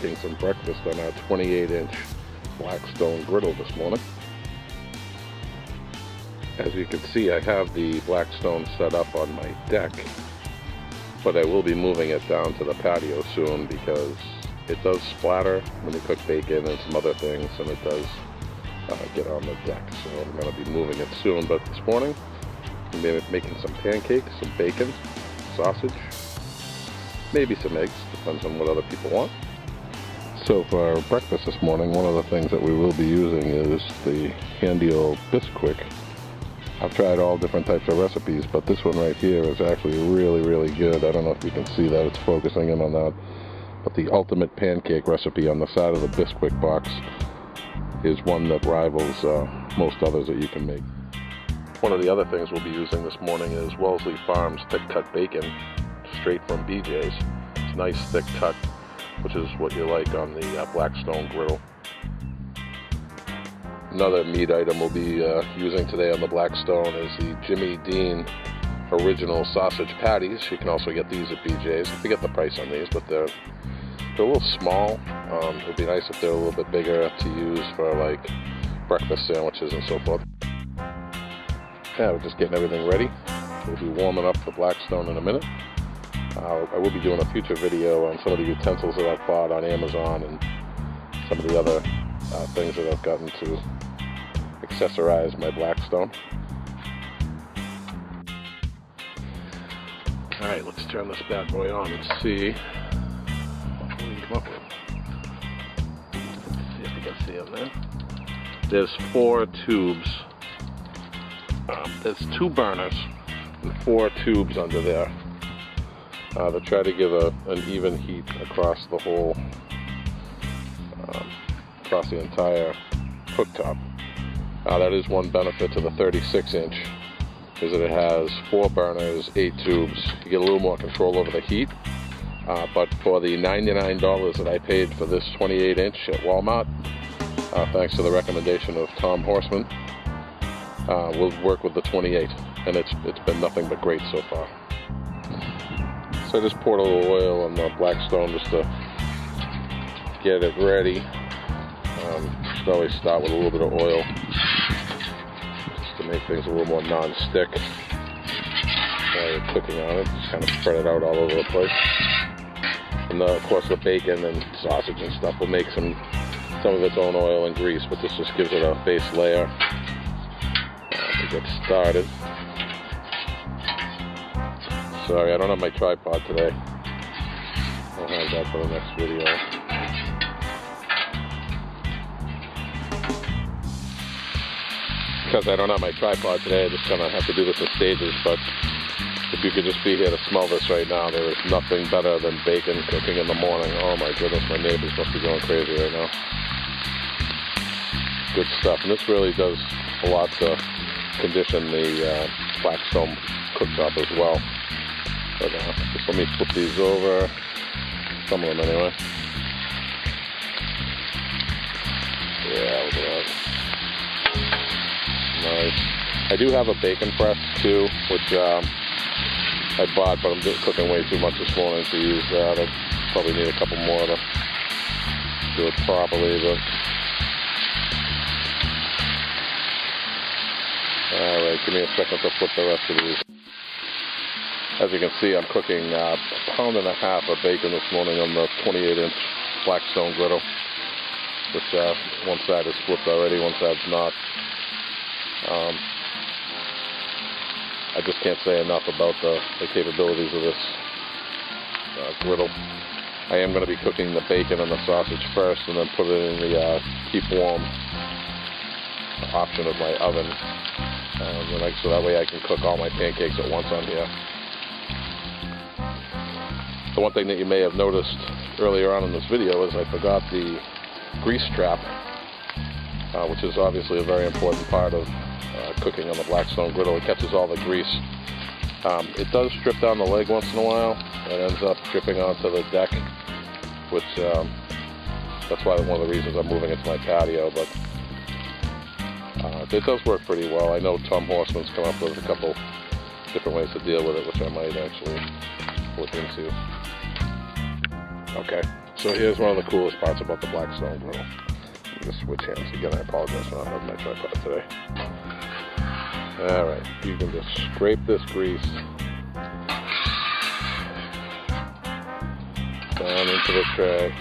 making some breakfast on our 28-inch Blackstone griddle this morning. As you can see, I have the Blackstone set up on my deck, but I will be moving it down to the patio soon because it does splatter when you cook bacon and some other things, and it does get on the deck. So I'm going to be moving it soon, but this morning I'm going to be making some pancakes, some bacon, sausage, maybe some eggs, depends on what other people want. So for our breakfast this morning, one of the things that we will be using is the handy old Bisquick. I've tried all different types of recipes, but this one right here is actually really good. I don't know if you can see that, it's focusing in on that. But the ultimate pancake recipe on the side of the Bisquick box is one that rivals most others that you can make. One of the other things we'll be using this morning is Wellesley Farms thick cut bacon, straight from BJ's. It's nice thick cut, which is what you like on the Blackstone griddle. Another meat item we'll be using today on the Blackstone is the Jimmy Dean original sausage patties. You can also get these at BJ's. I forget the price on these, but they're a little small. It would be nice if they're a little bit bigger to use for like breakfast sandwiches and so forth. Yeah, we're just getting everything ready. We'll be warming up the Blackstone in a minute. I will be doing a future video on some of the utensils that I've bought on Amazon and some of the other things that I've gotten to accessorize my Blackstone. Alright, let's turn this bad boy on and see what we can come up with. Let's see if you can see it there. There's 4 tubes. There's 2 burners and 4 tubes under there to try to give an even heat across the whole, across the entire cooktop. That is one benefit to the 36-inch, is that it has 4 burners, 8 tubes. You get a little more control over the heat. But for the $99 that I paid for this 28-inch at Walmart, thanks to the recommendation of Tom Horseman, we'll work with the 28, and it's been nothing but great so far. So I just poured a little oil on the Blackstone just to get it ready. Should always start with a little bit of oil just to make things a little more non-stick while you're cooking on it. Just kind of spread it out all over the place. And of course the bacon and sausage and stuff will make some of its own oil and grease, but this just gives it a base layer to get started. Sorry, I don't have my tripod today. I'll have that for the next video. Because I don't have my tripod today, I just kind of have to do this in stages, but if you could just be here to smell this right now, there is nothing better than bacon cooking in the morning. Oh my goodness, my neighbors must be going crazy right now. Good stuff, and this really does a lot to condition the Blackstone cooktop as well. But just let me flip these over, some of them anyway. Yeah, look at that. Nice. I do have a bacon press too, which I bought, but I'm cooking way too much this morning to use that. I probably need a couple more to do it properly, but alright, give me a second to flip the rest of these. As you can see, I'm cooking a pound and a half of bacon this morning on the 28-inch Blackstone griddle, which one side is flipped already, one side's not. I just can't say enough about the capabilities of this griddle. I am going to be cooking the bacon and the sausage first and then put it in the keep warm option of my oven. So that way I can cook all my pancakes at once on here. The one thing that you may have noticed earlier on in this video is I forgot the grease trap, which is obviously a very important part of cooking on the Blackstone griddle. It catches all the grease. It does strip down the leg once in a while. It ends up dripping onto the deck, which that's why one of the reasons I'm moving it to my patio, but it does work pretty well. I know Tom Horseman's come up with a couple different ways to deal with it, which I might actually look into. Okay, So here's one of the coolest parts about the Blackstone Griddle. Let me just switch hands again. I apologize for not having my tripod today. Alright, you can just scrape this grease down into the tray.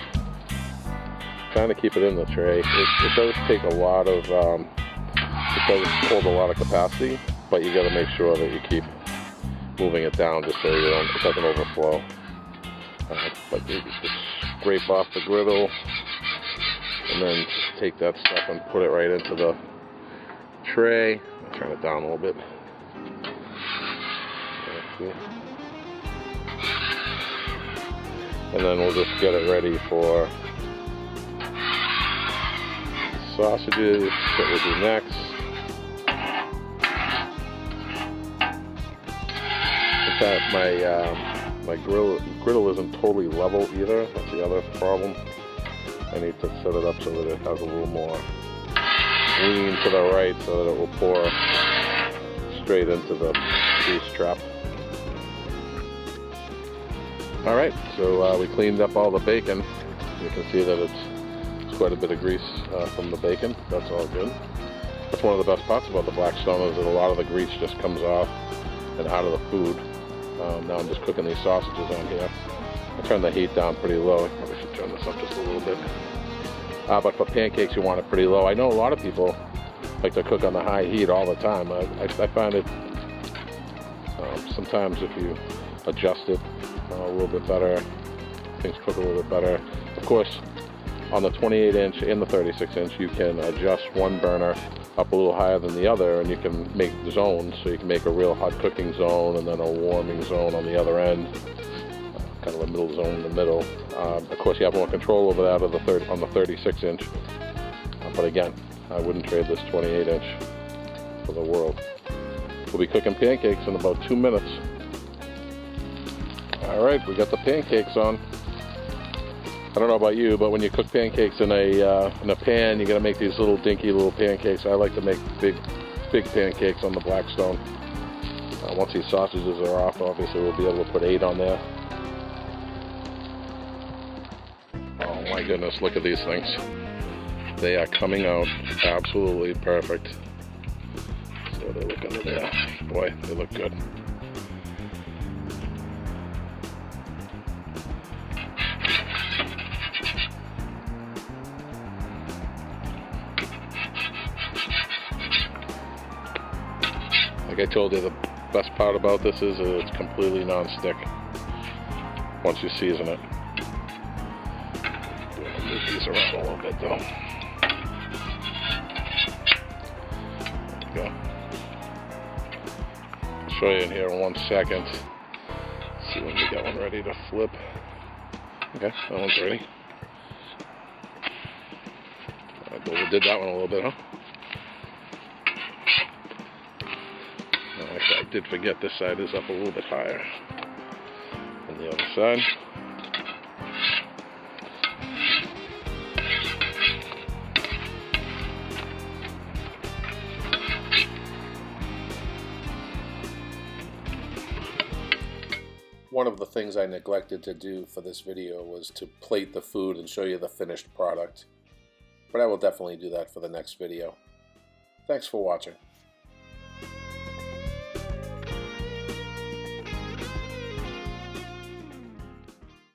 Trying to keep it in the tray. It does take a lot of, it does hold a lot of capacity, but you got to make sure that you keep moving it down just so it doesn't overflow. But you just scrape off the griddle and then take that stuff and put it right into the tray. I'll turn it down a little bit. And then we'll just get it ready for sausages that we'll do next. In fact, my griddle isn't totally level either. That's the other problem. I need to set it up so that it has a little more lean to the right so that it will pour straight into the grease trap. Alright, so we cleaned up all the bacon. You can see that it's quite a bit of grease from the bacon. That's all good. That's one of the best parts about the Blackstone is that a lot of the grease just comes off and out of the food. Now I'm just cooking these sausages on here. I turned the heat down pretty low. I probably should turn this up just a little bit. But for pancakes you want it pretty low. I know a lot of people like to cook on the high heat all the time. I find it sometimes if you adjust it a little bit better, things cook a little bit better. Of course, on the 28-inch and the 36-inch, you can adjust one burner up a little higher than the other, and you can make zones. So you can make a real hot cooking zone and then a warming zone on the other end, kind of a middle zone in the middle. Of course, you have more control over that on the 36-inch. But again, I wouldn't trade this 28-inch for the world. We'll be cooking pancakes in about 2 minutes. Alright, we got the pancakes on. I don't know about you, but when you cook pancakes in a pan, you gotta make these little dinky little pancakes. I like to make big pancakes on the Blackstone. Once these sausages are off, obviously we'll be able to put 8 on there. Oh my goodness, look at these things. They are coming out absolutely perfect. So they look under there. Boy, they look good. Like I told you, the best part about this is it's completely non-stick once you season it. I'm going to move these around a little bit though. There we go. I'll show you in here in 1 second. Let's see when we get one ready to flip. Okay, that one's ready. We did that one a little bit, huh? Actually, I did forget this side is up a little bit higher than the other side. One of the things I neglected to do for this video was to plate the food and show you the finished product. But I will definitely do that for the next video. Thanks for watching.